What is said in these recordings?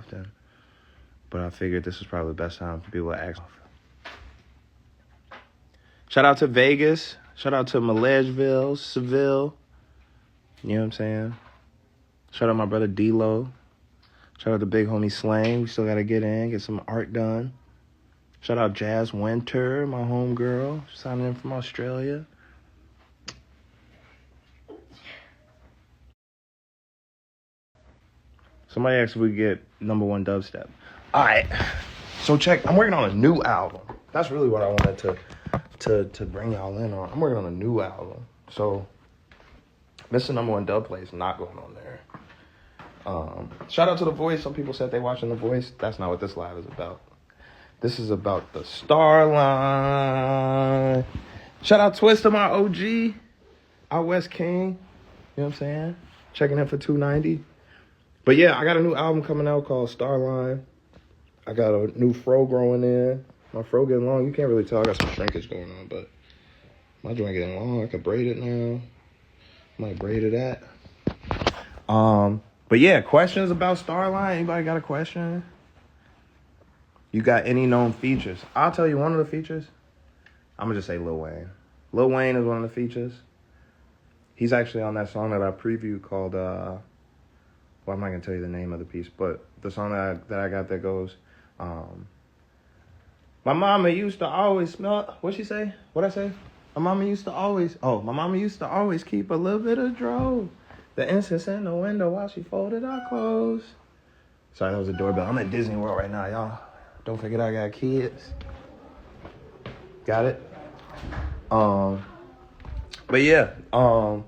often. But I figured this was probably the best time for people to ask. Shout out to Vegas. Shout out to Milledgeville, Seville. You know what I'm saying? Shout out my brother D-Lo. Shout out to big homie Slang. We still got to get some art done. Shout out Jazz Winter, my homegirl, signing in from Australia. Somebody asked if we get #1 dubstep. All right. So check. I'm working on a new album. That's really what I wanted to bring y'all in on. I'm working on a new album. So Mr. #1 Dub Play is not going on there. Shout out to The Voice. Some people said they watching The Voice. That's not what this live is about. This is about the Starline. Shout out Twister, my OG. Out West King. You know what I'm saying? Checking in for 290. But yeah, I got a new album coming out called Starline. I got a new fro growing in. My fro getting long. You can't really tell. I got some shrinkage going on, but my joint getting long. I can braid it now. Might braid it at. But yeah, questions about Starline? Anybody got a question? You got any known features? I'll tell you one of the features. I'm going to just say Lil Wayne. Lil Wayne is one of the features. He's actually on that song that I previewed called, well, I'm not going to tell you the name of the piece, but the song that I got that goes, my mama used to always smell, what'd she say? What'd I say? My mama used to always keep a little bit of dro. The incense in the window while she folded our clothes. Sorry, that was a doorbell. I'm at Disney World right now, y'all. Don't forget I got kids. Got it? But yeah, Lil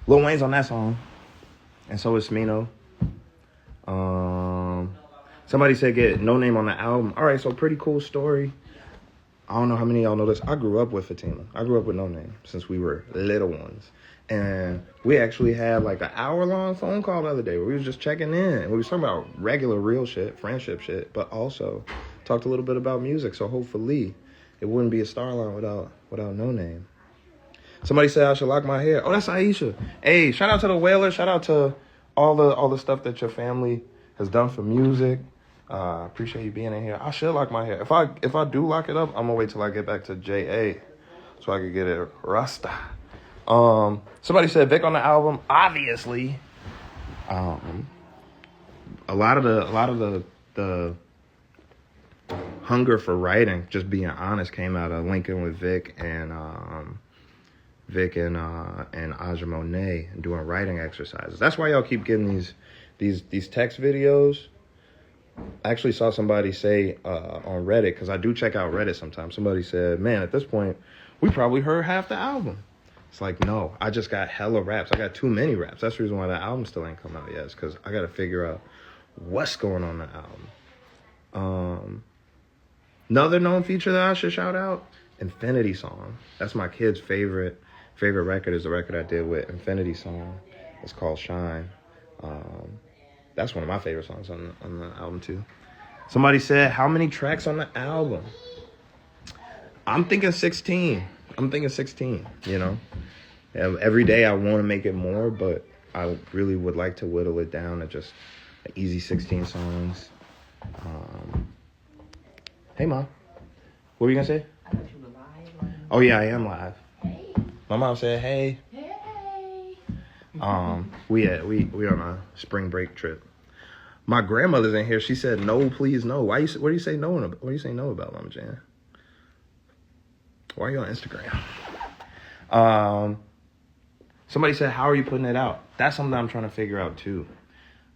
Wayne's on that song. And so is Smino. Somebody said get No Name on the album. All right, so pretty cool story. I don't know how many of y'all know this. I grew up with Fatima. I grew up with No Name since we were little ones. And we actually had like an hour-long phone call the other day where we was just checking in. We was talking about regular, real shit, friendship shit, but also talked a little bit about music. So hopefully it wouldn't be a Starline without No Name. Somebody said I should lock my hair. Oh, that's Aisha. Hey, shout out to the Whaler. Shout out to all the stuff that your family has done for music. Appreciate you being in here. I should lock my hair. If I do lock it up, I'm gonna wait till I get back to JA so I can get it rasta. Somebody said Vic on the album. Obviously, a lot of the hunger for writing, just being honest, came out of Lincoln with Vic and Aja Monet and doing writing exercises. That's why y'all keep getting these text videos. I actually saw somebody say on Reddit, because I do check out Reddit sometimes. Somebody said, "Man, at this point, we probably heard half the album." It's like, no, I just got hella raps. I got too many raps. That's the reason why the album still ain't come out yet. It's because I got to figure out what's going on in the album. Another known feature that I should shout out, Infinity Song. That's my kid's favorite record is the record I did with Infinity Song. It's called Shine. That's one of my favorite songs on the album too. Somebody said, how many tracks on the album? I'm thinking 16, you know. Every day I want to make it more, but I really would like to whittle it down to just an easy 16 songs. Hey, Mom. What were you going to say? I thought you were live. Oh, yeah, I am live. Hey. My mom said, hey. Hey. We on a spring break trip. My grandmother's in here. She said, no, please, no. What do you say no about? What do you say no about, Mama Jan? Why are you on Instagram? Somebody said, how are you putting it out? That's something I'm trying to figure out too.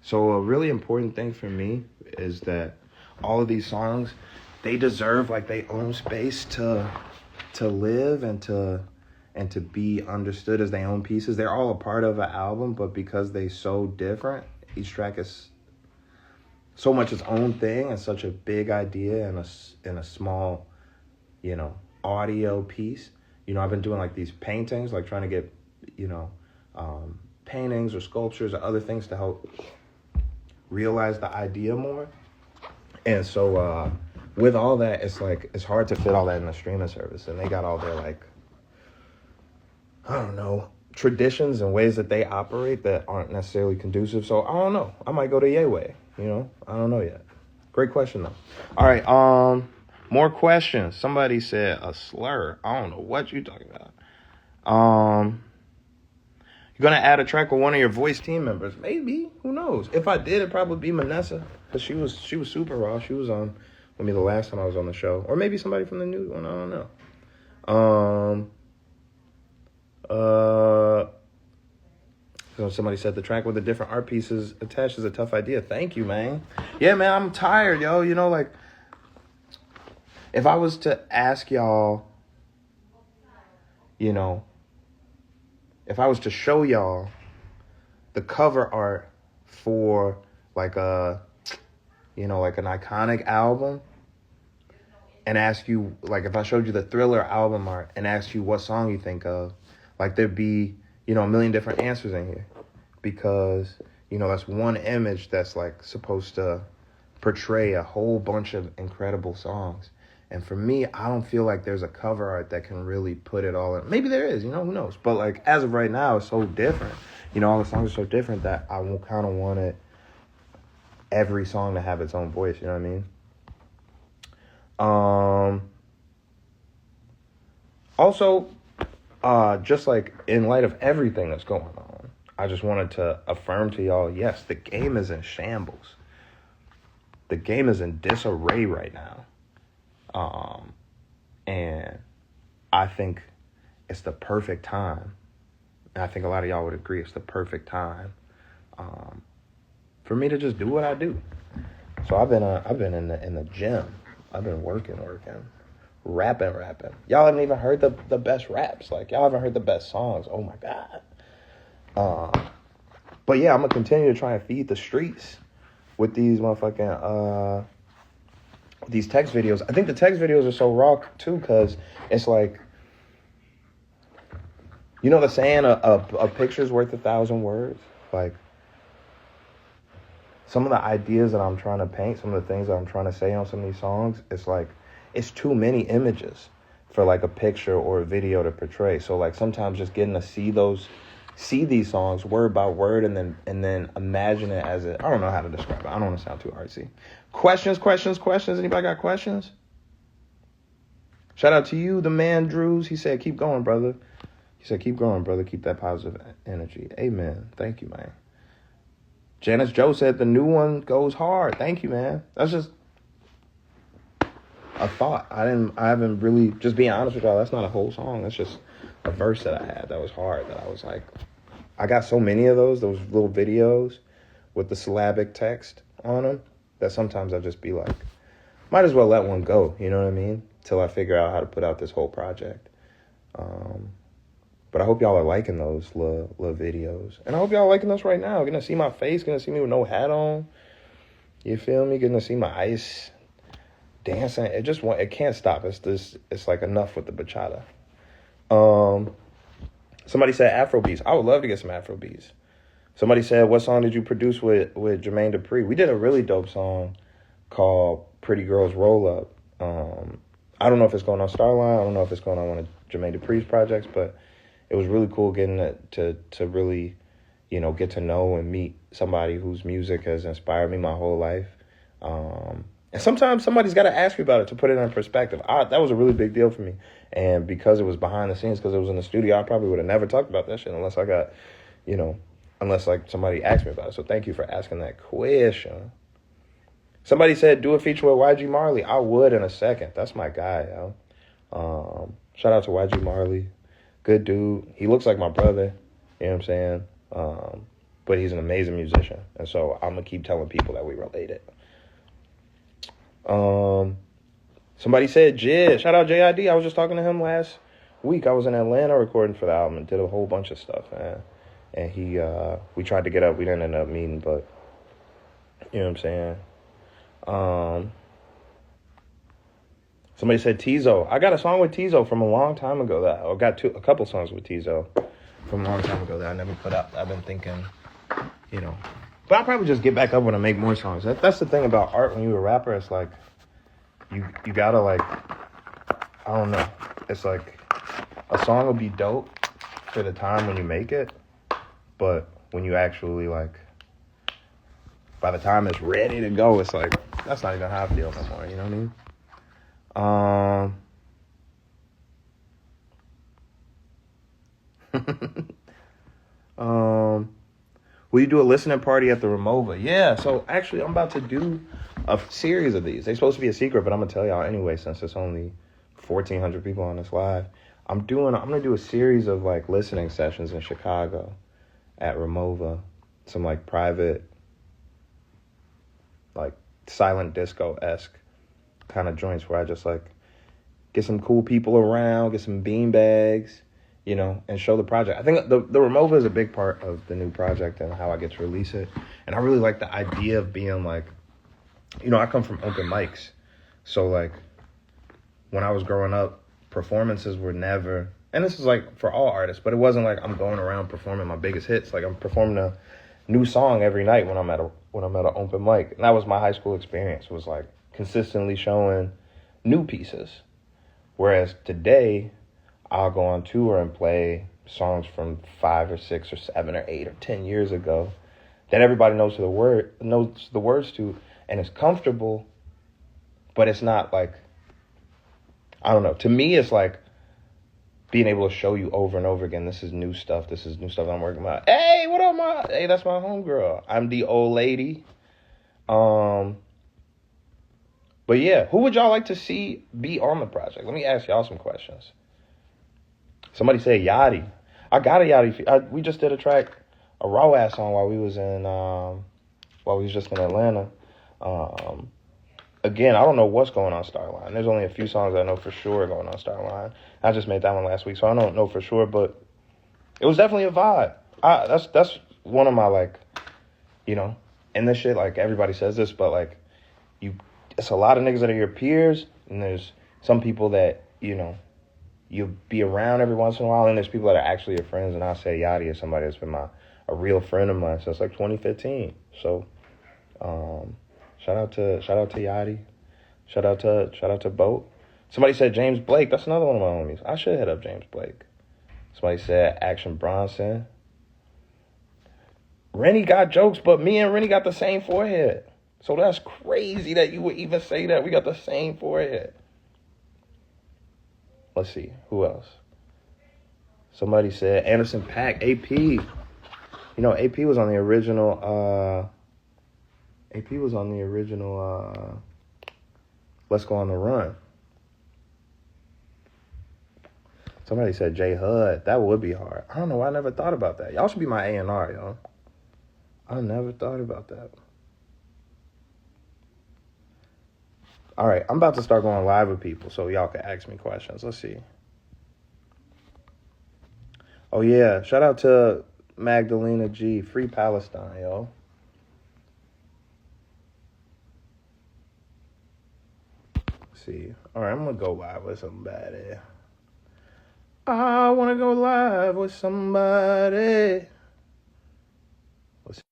So a really important thing for me is that all of these songs, they deserve like their own space to live and to be understood as their own pieces. They're all a part of an album, but because they so different, each track is so much its own thing and such a big idea in a small, you know, audio piece. You know, I've been doing like these paintings, like trying to get, you know, paintings or sculptures or other things to help realize the idea more. And so with all that, it's like, it's hard to fit all that in a streaming service. And they got all their like, I don't know, traditions and ways that they operate that aren't necessarily conducive. So I don't know. I might go to Ye way. You know, I don't know yet. Great question though. All right. More questions. Somebody said a slur. I don't know what you're talking about. You're gonna add a track with one of your voice team members? Maybe. Who knows? If I did, it'd probably be Manessa, because she was super raw. She was on with me the last time I was on the show, or maybe somebody from the new one. I don't know. So somebody said the track with the different art pieces attached is a tough idea. Thank you, man. Yeah, man, I'm tired, yo. You know, like, if I was to ask y'all, you know, if I was to show y'all the cover art for like a, you know, like an iconic album, and ask you, like, if I showed you the Thriller album art and asked you what song you think of, like, there'd be, you know, a million different answers in here, because, you know, that's one image that's like supposed to portray a whole bunch of incredible songs. And for me, I don't feel like there's a cover art that can really put it all in. Maybe there is, you know, who knows? But like, as of right now, it's so different. You know, all the songs are so different that I kind of wanted every song to have its own voice, you know what I mean? Also, just like in light of everything that's going on, I just wanted to affirm to y'all, yes, the game is in shambles. The game is in disarray right now. And I think it's the perfect time. And I think a lot of y'all would agree it's the perfect time for me to just do what I do. So I've been in the gym. I've been working, rapping. Y'all haven't even heard the best raps. Like, y'all haven't heard the best songs. Oh my God. But yeah, I'm gonna continue to try and feed the streets with these motherfucking these text videos. I think the text videos are so raw too, because it's like, you know the saying, a picture's worth 1,000 words? Like, some of the ideas that I'm trying to paint, some of the things that I'm trying to say on some of these songs, it's like, it's too many images for like a picture or a video to portray. So like, sometimes just getting to see these songs word by word, and then imagine it as I don't know how to describe it. I don't want to sound too artsy. Questions. Anybody got questions? Shout out to you, the man Drews. He said, keep going, brother. Keep going, brother. Keep that positive energy. Amen. Thank you, man. Janice Joe said the new one goes hard. Thank you, man. That's just a thought. I haven't really, just being honest with y'all, that's not a whole song. That's just a verse that I had that was hard, that I was like, I got so many of those little videos with the syllabic text on them that sometimes I'll just be like, might as well let one go, you know what I mean? Till I figure out how to put out this whole project. But I hope y'all are liking those little videos. And I hope y'all are liking this right now. Getting to see my face, getting to see me with no hat on. You feel me? Getting to see my ice dancing. It can't stop. It's like enough with the bachata. Somebody said Afrobeats. I would love to get some Afrobeats. Somebody said, what song did you produce with Jermaine Dupri? We did a really dope song called Pretty Girls Roll Up. I don't know if it's going on Starline. I don't know if it's going on one of Jermaine Dupri's projects, but it was really cool getting to really, you know, get to know and meet somebody whose music has inspired me my whole life. And sometimes somebody's got to ask me about it to put it in perspective. That was a really big deal for me. And because it was behind the scenes, because it was in the studio, I probably would have never talked about that shit unless like somebody asked me about it. So thank you for asking that question. Somebody said, do a feature with YG Marley. I would in a second. That's my guy, yo. Shout out to YG Marley. Good dude. He looks like my brother. You know what I'm saying? But he's an amazing musician. And so I'm going to keep telling people that we related. Somebody said Jid. Shout out JID. I was just talking to him last week. I was in Atlanta recording for the album and did a whole bunch of stuff, man. And we tried to get up. We didn't end up meeting, but you know what I'm saying? Somebody said Tizo. I got a song with Tizo from a long time ago I got a couple songs with Tizo from a long time ago that I never put out. I've been thinking, you know, but I'll probably just get back up when I make more songs. That's the thing about art when you're a rapper. It's like, you gotta like, I don't know. It's like, a song will be dope, after the time when you make it, but when you actually like, by the time it's ready to go, it's like that's not even how I feel no more. You know what I mean? Will you do a listening party at the Ramova? Yeah. So actually, I'm about to do a series of these. They're supposed to be a secret, but I'm gonna tell y'all anyway, since it's only 1,400 people on this live. I'm gonna do a series of like listening sessions in Chicago at Ramova, some like private, like silent disco-esque kind of joints where I just like get some cool people around, get some bean bags, you know, and show the project. I think the Ramova is a big part of the new project and how I get to release it. And I really like the idea of being like, you know, I come from open mics. So like when I was growing up, performances were never, and this is like for all artists, but it wasn't like I'm going around performing my biggest hits. Like I'm performing a new song every night when I'm at an open mic. And that was my high school experience, was like consistently showing new pieces. Whereas today, I'll go on tour and play songs from 5 or 6 or 7 or 8 or 10 years ago that everybody knows the words to, and it's comfortable, but it's not like, I don't know. To me, it's like being able to show you over and over again, this is new stuff. This is new stuff I'm working on. Hey, what up, hey, that's my homegirl. I'm the old lady. But yeah, who would y'all like to see be on the project? Let me ask y'all some questions. Somebody said Yachty. I got a Yachty. We just did a track, a raw ass song while we was just in Atlanta. Again, I don't know what's going on Starline. There's only a few songs I know for sure going on Starline. I just made that one last week, so I don't know for sure, but it was definitely a vibe. That's one of my like, you know, and this shit, like everybody says this, but like it's a lot of niggas that are your peers, and there's some people that, you know, you'll be around every once in a while, and there's people that are actually your friends, and I'll say Yachty is somebody that's been a real friend of mine since like 2015. So, shout out to Yachty. Shout out to Boat. Somebody said James Blake. That's another one of my homies. I should hit up James Blake. Somebody said Action Bronson. Rennie got jokes, but me and Rennie got the same forehead. So that's crazy that you would even say that. We got the same forehead. Let's see. Who else? Somebody said Anderson .Paak, AP. You know, AP was on the original, Let's Go on the Run. Somebody said J Hud. That would be hard. I don't know. I never thought about that. Y'all should be my A&R, yo. I never thought about that. All right, I'm about to start going live with people so y'all can ask me questions. Let's see. Oh, yeah. Shout out to Magdalena G. Free Palestine, yo. Let's see. All right, I'm going to go live with somebody. I want to go live with somebody. Let's see.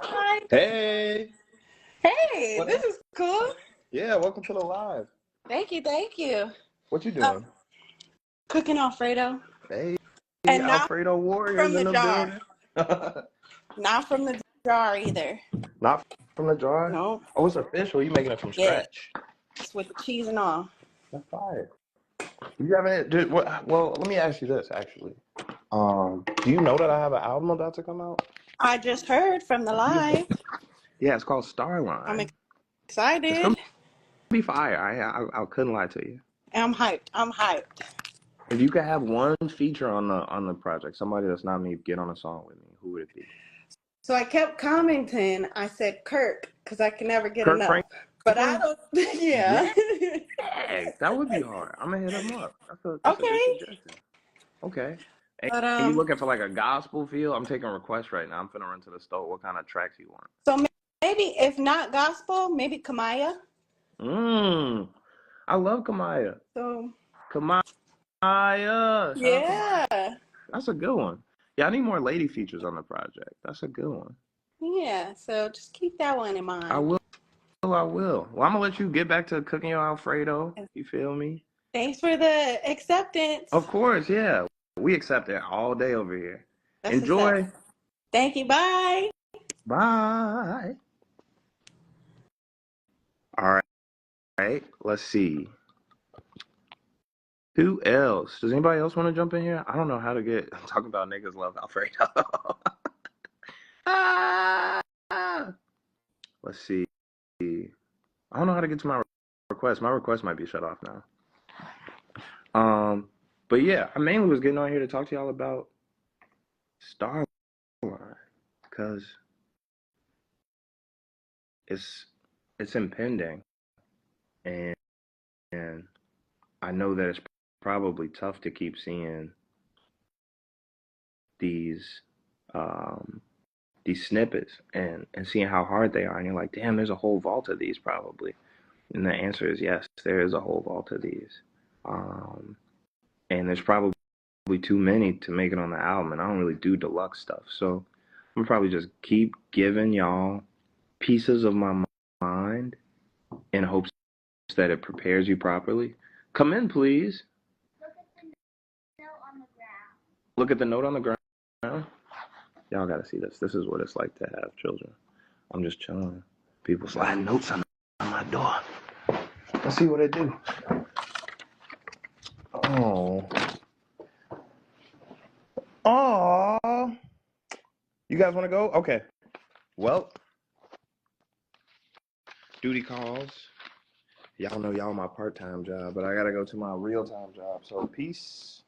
Hi. Hey. Hey, What this up? is cool. Yeah, welcome to the live. Thank you. What you doing? Cooking Alfredo. Hey, And not Alfredo Warriors from the in the jar. building. Not from the jar either. Not from the jar? No. Oh, it's official. You making it from Yeah. scratch. It's with the cheese and all. That's fire. You haven't, dude, well, let me ask you this, actually. Do you know that I have an album about to come out? I just heard from the live. Yeah, it's called I'm Starline. It's excited. gonna be fire. I couldn't lie to you. I'm hyped. If you could have one feature on the project, somebody that's not me, get on a song with me, who would it be? So I kept commenting. I said Kirk because I can never get Kirk enough. But I Franklin? don't. Yeah. Yeah, that would be hard. I'm gonna hit him up. That's a good Okay. suggestion. Okay. And But you looking for like a gospel feel? I'm taking requests right now. I'm finna run to the store. What kind of tracks you want? So maybe if not gospel, maybe Kamaya. I love Kamaya. So Kamaya. Shout out Kamaya. yeah. That's a good one. Yeah, I need more lady features on the project. That's a good one. Yeah, so just keep that one in I mind. will. I will. Well, I'm gonna let you get back to cooking your Alfredo. You feel me? Thanks for the Of acceptance. course, yeah. We accept it all day over here. That's what's up. Enjoy. Thank you. Bye. Bye. All right. Let's see. Who else? Does anybody else want to jump in here? I don't know how to get talking about niggas love Alfredo. Ah! Let's see. I don't know how to get to my request. My request might be shut off now. Um, but yeah, I mainly was getting on here to talk to y'all about starline because it's it's impending, and and I know that it's probably tough to keep seeing these um these snippets and seeing how hard they are, and you're like, damn, there's a whole vault of these probably. And the answer is yes, there is a whole vault of these. Um, and there's probably too many to make it on the album, and I don't really do deluxe stuff. So I'm gonna probably just keep giving y'all pieces of my mind in hopes that it prepares you properly. Come in, please. Look at the note on the ground. Y'all gotta see this. This is what it's like to have children. I'm just chilling. People sliding notes on my door. Let's see what they do. Oh. Oh. You guys want to go? Okay. Well, duty calls. Y'all know y'all my part-time job, but I gotta go to my real-time job. So peace.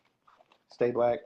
Stay black.